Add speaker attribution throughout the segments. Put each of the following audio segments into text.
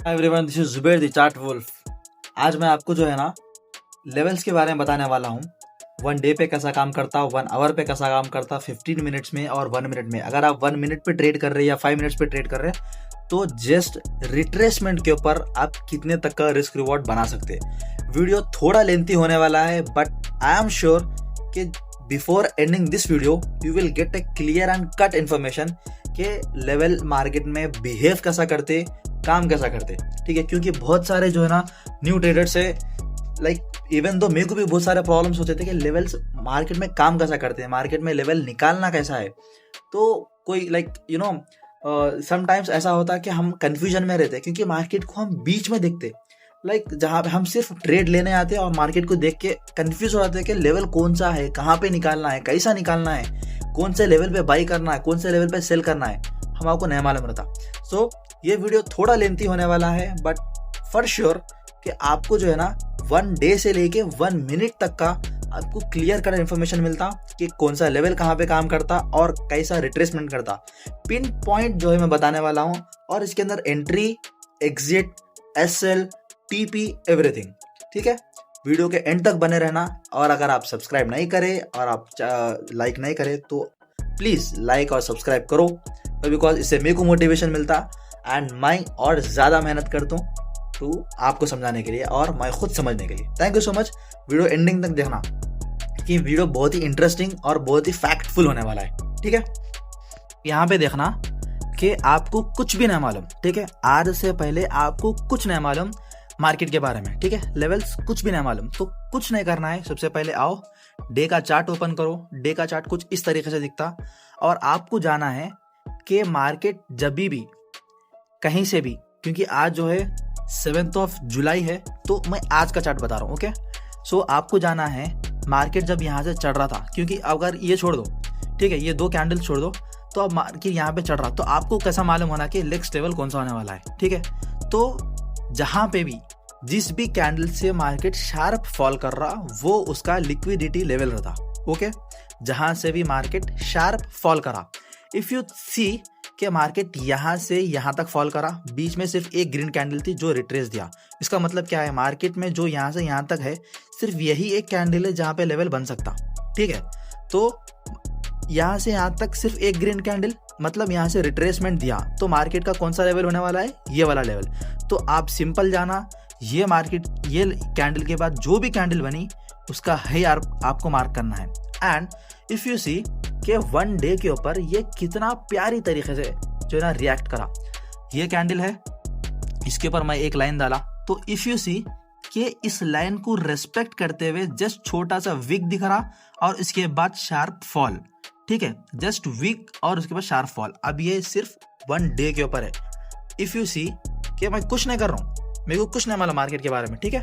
Speaker 1: Hi everyone, this is Zubair the chart wolf. आज मैं आपको जो है ना लेवल्स के बारे में बताने वाला हूँ। 1 डे पे कैसा काम करता, 1 आवर पे कैसा काम करता, 15 मिनट्स में और 1 मिनट में। अगर आप 1 मिनट पे ट्रेड कर रहे हैं या 5 मिनट्स पे ट्रेड कर रहे हैं तो जस्ट रिट्रेसमेंट के ऊपर आप कितने तक का रिस्क रिवॉर्ड बना सकते हैं। वीडियो थोड़ा लेंथी होने वाला है बट आई एम श्योर कि before ending this video you will get A clear and cut information कि लेवल मार्केट में बिहेव कैसा करते, काम कैसा करते। ठीक है, क्योंकि बहुत सारे जो है ना न्यू ट्रेडर से इवन दो मेरे को भी बहुत सारे प्रॉब्लम्स होते थे कि लेवल्स मार्केट में काम कैसा करते हैं, मार्केट में लेवल निकालना कैसा है। तो कोई समटाइम्स ऐसा होता है कि हम कंफ्यूजन में रहते हैं क्योंकि मार्केट को हम बीच में देखते, जहाँ पे हम सिर्फ ट्रेड लेने आते हैं और मार्केट को देख के कंफ्यूज हो जाते हैं कि लेवल कौन सा है, कहाँ पे निकालना है, कैसा निकालना है, कौन से लेवल पे बाई करना है, कौन से लेवल पे सेल करना है, हम आपको नहीं मालूम रहता। सो ये वीडियो थोड़ा लेंथी होने वाला है बट फॉर श्योर कि आपको जो है ना 1 डे से लेके 1 मिनट तक का आपको क्लियर कट इन्फॉर्मेशन मिलता कि कौन सा लेवल कहाँ पे काम करता और कैसा रिट्रेसमेंट करता। पिन पॉइंट जो है मैं बताने वाला हूँ और इसके अंदर entry, exit, SL, TP, everything. ठीक है, वीडियो के एंड तक बने रहना। और अगर आप सब्सक्राइब नहीं करें और आप लाइक नहीं करें तो प्लीज लाइक और सब्सक्राइब करो, बिकॉज इससे मेरे को मोटिवेशन मिलता एंड मैं और ज़्यादा मेहनत करता हूँ तो आपको समझाने के लिए और मैं खुद समझने के लिए। Thank you so much. Video ending तक देखना कि वीडियो बहुत ही इंटरेस्टिंग और बहुत ही फैक्टफुल होने वाला है। ठीक है, यहाँ पे देखना कि आपको कुछ भी नहीं मालूम। ठीक है, आज से पहले आपको कुछ नहीं मालूम मार्केट के बारे में। ठीक है, लेवल्स कुछ भी नहीं मालूम तो कुछ नहीं करना है। सबसे पहले आओ डे का चार्ट ओपन करो। डे का चार्ट कुछ इस तरीके से दिखता और आपको जाना है कि मार्केट जब भी कहीं से भी, क्योंकि आज जो है 7 जुलाई है तो मैं आज का चार्ट बता रहा हूँ। ओके, सो आपको जाना है मार्केट जब यहाँ से चढ़ रहा था, क्योंकि अगर ये छोड़ दो, ठीक है, ये 2 कैंडल छोड़ दो तो अब मार्केट यहाँ पे चढ़ रहा तो आपको कैसा मालूम होना कि नेक्स्ट लेवल कौन सा होने वाला है। ठीक है, तो जहाँ पे भी जिस भी कैंडल से मार्केट शार्प फॉल कर रहा वो उसका लिक्विडिटी लेवल रहता। ओके, जहाँ से भी मार्केट शार्प फॉल करा, इफ यू सी कि मार्केट यहाँ से यहाँ तक फॉल करा, बीच में सिर्फ एक ग्रीन कैंडल थी जो रिट्रेस दिया। इसका मतलब क्या है, मार्केट में जो यहाँ से यहाँ तक है सिर्फ यही एक कैंडल है जहाँ पे लेवल बन सकता। ठीक है, तो यहाँ से यहाँ तक सिर्फ एक ग्रीन कैंडल, मतलब यहाँ से रिट्रेसमेंट दिया तो मार्केट का कौन सा लेवल होने वाला है, ये वाला लेवल। तो आप सिंपल जाना, ये मार्केट ये कैंडल के बाद जो भी कैंडल बनी उसका है आपको मार्क करना है। एंड इफ यू सी कि 1 डे के ऊपर ये कितना प्यारी तरीके से जो है ना रिएक्ट करा। ये कैंडल है, इसके ऊपर मैं एक लाइन डाला तो इफ यू सी कि इस लाइन को रेस्पेक्ट करते हुए जस्ट छोटा सा विक दिख रहा और इसके बाद शार्प फॉल। ठीक है, जस्ट विक और उसके बाद शार्प फॉल। अब ये सिर्फ 1 डे के ऊपर है। इफ यू सी कि मैं कुछ नहीं कर रहा हूँ, मेरे को कुछ नहीं मालूम मार्केट के बारे में। ठीक है,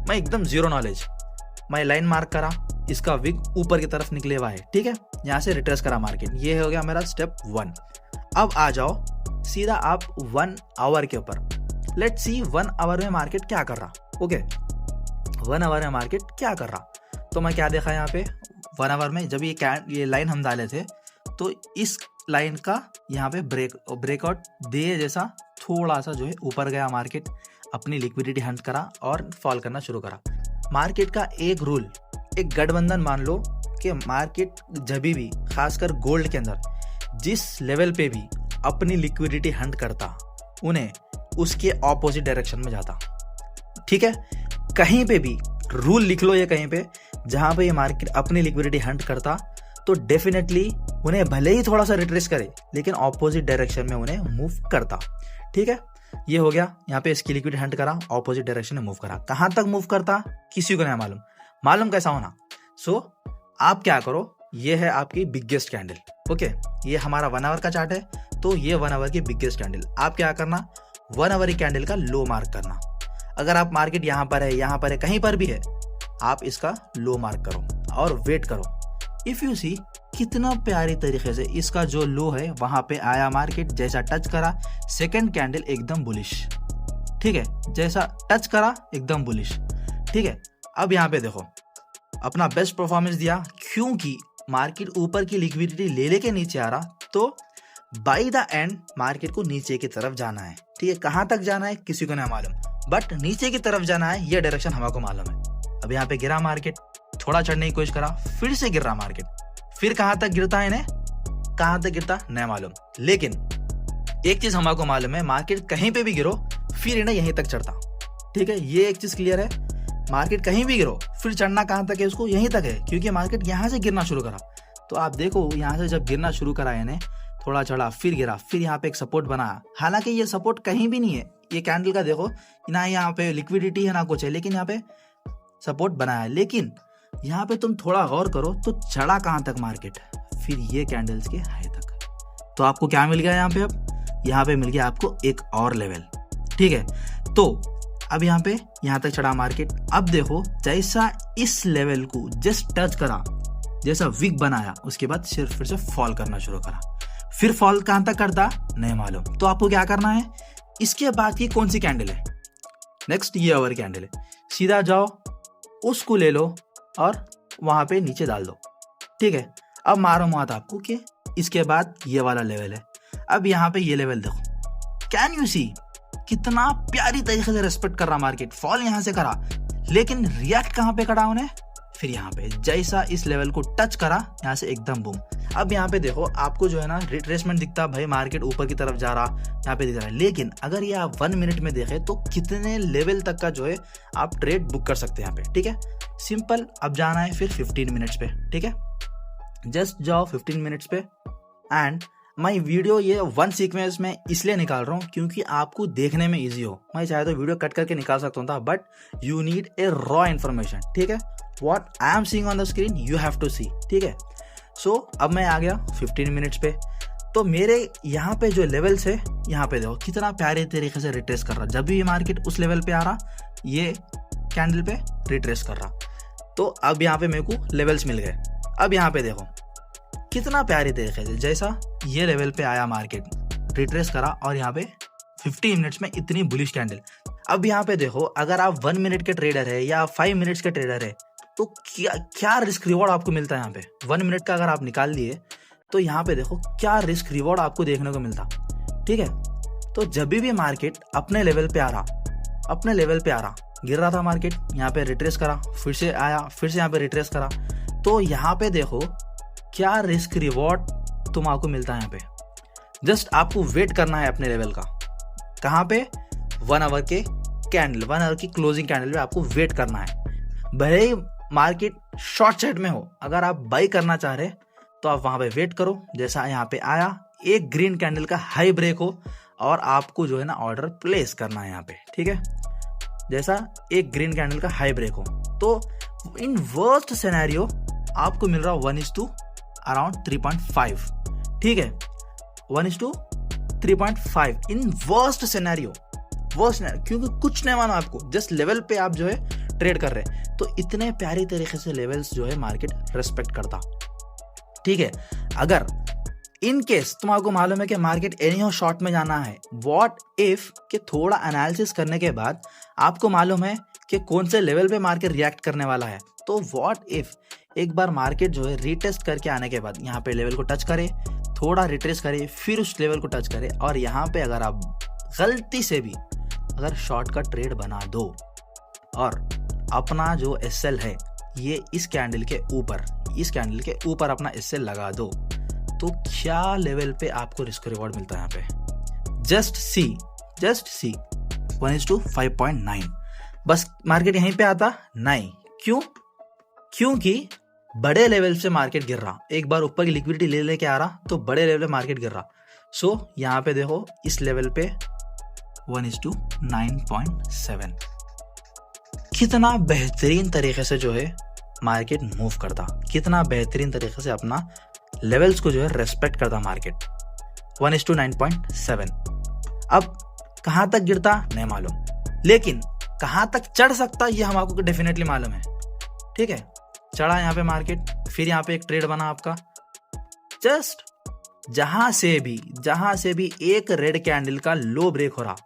Speaker 1: मैं एकदम जीरो नॉलेज, मैं लाइन मार्क करा, इसका विक ऊपर की तरफ निकले हुआ है। ठीक है, यहाँ से रिट्रेस करा मार्केट, ये हो गया मेरा स्टेप 1। अब आ जाओ सीधा आप 1 आवर के ऊपर। लेट्स सी 1 आवर में मार्केट क्या कर रहा। ओके, 1 आवर में मार्केट क्या कर रहा, तो मैं क्या देखा यहाँ पे 1 आवर में जब ये लाइन हम डाले थे तो इस लाइन का यहाँ पे ब्रेकआउट दे जैसा थोड़ा सा जो है ऊपर गया मार्केट, अपनी लिक्विडिटी हंट करा और फॉल करना शुरू करा। मार्केट का एक रूल, एक गठबंधन मान लो कि मार्केट जब भी खासकर गोल्ड के अंदर जिस लेवल पे भी अपनी लिक्विडिटी हंट करता उन्हें उसके ऑपोजिट डायरेक्शन में जाता। ठीक है, कहीं पे भी रूल लिख लो, ये कहीं पे जहां पे ये मार्केट अपनी लिक्विडिटी हंट करता तो डेफिनेटली उन्हें भले ही थोड़ा सा रिट्रेस करे लेकिन ऑपोजिट डायरेक्शन में उन्हें मूव करता। ठीक है, ये हो गया, यहाँ पे इसकी लिक्विडिटी हंट करा, ऑपोजिट डायरेक्शन में मूव करा। कहां तक मूव करता किसी को नहीं मालूम, मालूम कैसा होना। सो आप क्या करो, ये है आपकी बिगेस्ट कैंडल। ओके, ये हमारा 1 आवर का चार्ट है तो ये 1 आवर की बिगेस्ट कैंडल। आप क्या करना, 1 आवर की कैंडल का लो मार्क करना। अगर आप मार्केट यहाँ पर है, यहाँ पर है, कहीं पर भी है, आप इसका लो मार्क करो और वेट करो। इफ यू सी कितना प्यारी तरीके से इसका जो लो है वहां पे आया मार्केट, जैसा टच करा सेकंड कैंडल एकदम बुलिश। ठीक है, जैसा टच करा एकदम बुलिश। ठीक है, अब यहाँ पे देखो अपना बेस्ट परफॉर्मेंस दिया क्योंकि मार्केट ऊपर की लिक्विडिटी ले लेके नीचे आ रहा तो बाय द एंड मार्केट को नीचे की तरफ जाना है। ठीक है, कहाँ तक जाना है किसी को नहीं मालूम, बट नीचे की तरफ जाना है ये डायरेक्शन हमको मालूम है। अब यहाँ पे गिरा मार्केट, थोड़ा चढ़ने की कोशिश करा, फिर से गिर रहा मार्केट, फिर कहाँ तक गिरता है इन्हें, कहाँ तक गिरता नहीं मालूम। लेकिन एक चीज हमको मालूम है, मार्केट कहीं पे भी गिरो फिर इन्हें यहीं तक चढ़ता। ठीक है, ये एक चीज क्लियर है, मार्केट कहीं भी गिरो फिर चढ़ना कहाँ तक है उसको, यहीं तक है, क्योंकि मार्केट यहाँ से गिरना शुरू करा। तो आप देखो यहाँ से जब गिरना शुरू करा इन्हें, थोड़ा चढ़ा फिर गिरा, फिर यहाँ पे एक सपोर्ट बनाया। हालांकि ये सपोर्ट कहीं भी नहीं है, ये कैंडल का देखो ना, यहाँ पे लिक्विडिटी है ना कुछ है, लेकिन यहाँ पे सपोर्ट बनाया। लेकिन यहाँ पे तुम थोड़ा गौर करो तो चढ़ा कहाँ तक मार्केट, फिर ये कैंडल्स के हाई तक। तो आपको क्या मिल गया यहाँ पे, अब यहाँ पे मिल गया आपको एक और लेवल। ठीक है, तो अब यहाँ तक चढ़ा मार्केट। अब देखो जैसा इस लेवल को जस्ट टच करा, जैसा विक बनाया, उसके बाद सिर्फ फिर से फॉल करना शुरू करा। फिर फॉल कहां तक करता नहीं मालूम। तो आपको क्या करना है, इसके बाद की कौन सी कैंडल है, नेक्स्ट ये आवर कैंडल है, सीधा जाओ उसको ले लो और वहां पे नीचे डाल दो। ठीक है, अब मारो मात आपको कि इसके बाद ये वाला लेवल है। अब यहाँ पे ये लेवल देखो, कैन यू सी कितना प्यारी तरीके से रेस्पेक्ट कर रहा मार्केट। फॉल यहां से करा, लेकिन रिएक्ट कहां पे करा उन्हें, फिर यहाँ पे जैसा इस लेवल को टच करा यहाँ से एकदम बूम। अब यहाँ पे देखो आपको जो है ना रिट्रेसमेंट दिखता है, भाई मार्केट ऊपर की तरफ जा रहा यहाँ पे दिख रहा है। लेकिन अगर ये आप 1 मिनट में देखें तो कितने लेवल तक का जो है आप ट्रेड बुक कर सकते हैं यहाँ पे। ठीक है, सिंपल। अब जाना है फिर 15 मिनट्स पे। ठीक है, जस्ट जाओ 15 मिनट्स पे। एंड मैं वीडियो ये 1 सीक्वेंस में इसलिए निकाल रहा हूँ क्योंकि आपको देखने में इजी हो। मैं चाहे तो वीडियो कट करके निकाल सकता हूँ, but you need a raw information. ठीक है, what I am seeing on the screen you have to see। ठीक है, सो अब मैं आ गया 15 मिनट्स पे। तो मेरे यहाँ पे जो लेवल्स है, यहाँ पे देखो कितना प्यारे तरीके से रिट्रेस कर रहा। जब भी ये मार्केट उस लेवल पे आ रहा, ये कैंडल पे रिट्रेस कर रहा। तो अब यहाँ पे मेरे को लेवल्स मिल गए। अब यहाँ पे देखो कितना प्यारे तरीके से, जैसा ये लेवल पे आया मार्केट, रिट्रेस करा और यहाँ पे 15 मिनट्स में इतनी बुलिश कैंडल। अब यहाँ पे देखो अगर आप 1 मिनट के ट्रेडर है या 5 मिनट्स के ट्रेडर है तो क्या रिस्क रिवॉर्ड आपको मिलता है। यहाँ पे 1 मिनट का अगर आप निकाल लिए तो यहाँ पे देखो क्या रिस्क रिवॉर्ड आपको देखने को मिलता। ठीक है, तो जब भी मार्केट अपने लेवल पे आ रहा, गिर रहा था मार्केट, यहाँ पे रिट्रेस करा, फिर से आया, फिर से यहाँ पे रिट्रेस करा, तो यहाँ पे देखो क्या रिस्क रिवॉर्ड तुम आपको मिलता है। यहाँ पे जस्ट आपको वेट करना है अपने लेवल का। कहाँ पे, 1 आवर के कैंडल, 1 आवर की क्लोजिंग कैंडल पे आपको वेट करना है। भले ही मार्केट शॉर्ट चार्ट में हो, अगर आप बाई करना चाह रहे तो आप वहां पे वेट करो। जैसा यहाँ पे आया, एक ग्रीन कैंडल का हाई ब्रेक हो और आपको जो है ना ऑर्डर प्लेस करना है यहाँ पे। ठीक है, जैसा एक ग्रीन कैंडल का हाई ब्रेक हो, तो इन वर्स्ट सिनेरियो आपको मिल रहा 1:2 अराउंड 3.5। ठीक है, 1:3.5 इन वर्स्ट सिनेरियो, क्योंकि कुछ नहीं मानो आपको, जस्ट लेवल पे आप जो है ट्रेड कर रहे हैं। तो इतने प्यारी तरीके से लेवल्स जो है मार्केट रेस्पेक्ट करता। ठीक है, अगर इन केस तुमको मालूम है कि मार्केट एनी शॉर्ट में जाना है, व्हाट इफ के थोड़ा एनालिसिस करने के बाद आपको मालूम है कि कौन से लेवल पे मार्केट रिएक्ट करने वाला है, तो व्हाट इफ एक बार मार्केट जो है रीटेस्ट करके आने के बाद यहाँ पे लेवल को टच करे, थोड़ा रिट्रेस करे, फिर उस लेवल को टच करे और यहाँ पे अगर आप गलती से भी अगर शॉर्ट का ट्रेड बना दो और अपना जो एसएल है ये इस कैंडल के ऊपर अपना एसएल लगा दो, तो क्या लेवल पे आपको रिस्क रिवॉर्ड मिलता है। यहाँ पे जस्ट सी 1:5.9। बस मार्केट यहीं पे आता नहीं, क्योंकि बड़े लेवल से मार्केट गिर रहा, एक बार ऊपर की लिक्विडिटी ले लेके आ रहा तो बड़े लेवल पे मार्केट गिर रहा। सो यहाँ पे देखो इस लेवल पे 1:9.7 कितना बेहतरीन तरीके से जो है मार्केट मूव करता, कितना बेहतरीन तरीके से अपना लेवल्स को जो है रेस्पेक्ट करता मार्केट। 1:9.7। अब कहां तक गिरता नहीं मालूम, लेकिन कहां तक चढ़ सकता ये हम आपको डेफिनेटली मालूम है। ठीक है, चढ़ा यहाँ पे मार्केट, फिर यहाँ पे एक ट्रेड बना आपका, जस्ट जहां से भी एक रेड कैंडल का लो ब्रेक हो रहा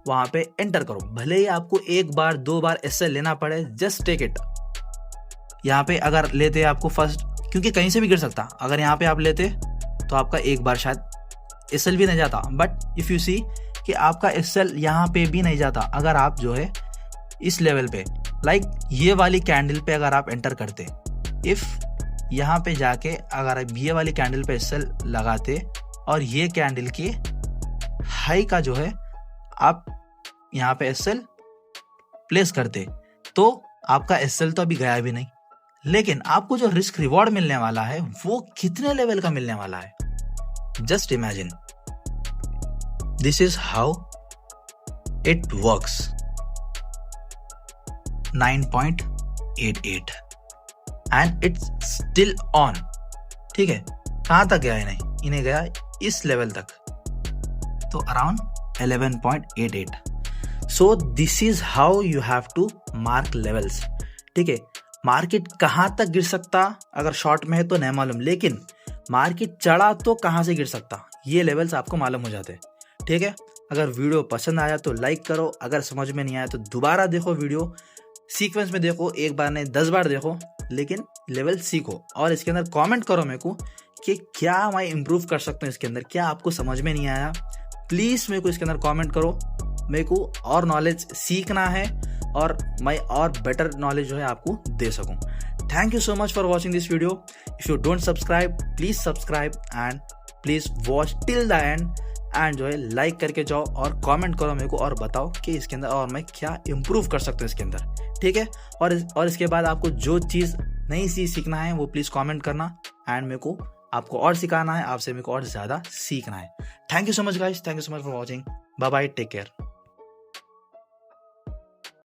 Speaker 1: वहां पे एंटर करो। भले ही आपको 1 बार 2 बार एसएल लेना पड़े, जस्ट टेक इट। यहाँ पे अगर लेते आपको फर्स्ट, क्योंकि कहीं से भी गिर सकता, अगर यहाँ पे आप लेते तो आपका 1 बार शायद एसएल भी नहीं जाता, बट इफ यू सी कि आपका SL यहाँ पे भी नहीं जाता अगर आप जो है इस लेवल पे लाइक ये वाली कैंडल पे अगर आप एंटर करते, इफ यहाँ पे जाके अगर आप ये वाली कैंडल पे SL लगाते और ये कैंडल की हाई का जो है आप यहाँ पे SL प्लेस करते तो आपका SL तो अभी गया भी नहीं, लेकिन आपको जो रिस्क रिवॉर्ड मिलने वाला है वो कितने लेवल का मिलने वाला है, just imagine. This is how it works. 9.88 and it's still on. ठीक है, कहां तक गया है? नहीं, इन्हें गया इस लेवल तक, तो around 11.88। So this is how you have to mark levels. ठीक है, मार्केट कहां तक गिर सकता अगर शॉर्ट में है तो नहीं मालूम, लेकिन मार्केट चढ़ा तो कहां से गिर सकता ये लेवल्स आपको मालूम हो जाते। ठीक है, अगर वीडियो पसंद आया तो लाइक करो, अगर समझ में नहीं आया तो दोबारा देखो, वीडियो सीक्वेंस में देखो, एक बार नहीं 10 बार देखो, लेकिन लेवल सीखो और इसके अंदर कमेंट करो मेरे को कि क्या मैं इंप्रूव कर सकता हूँ इसके अंदर, क्या आपको समझ में नहीं आया। प्लीज मेरे को इसके अंदर कमेंट करो, मेरे को और नॉलेज सीखना है और मैं और बेटर नॉलेज जो है आपको दे सकूं। Thank you so much for watching this video. If you don't subscribe please subscribe and please watch till the end and जो है लाइक करके जाओ और कमेंट करो मेरे को और बताओ कि इसके अंदर और मैं क्या इंप्रूव कर सकता हूँ इसके अंदर। ठीक है, और इसके बाद आपको जो चीज़ नई चीज़ सीखना है वो प्लीज़ कमेंट करना एंड मेरे को आपको और सिखाना है, आपसे मेरे को और ज़्यादा सीखना है। Thank you so much guys, thank you so much for watching, bye bye, take care.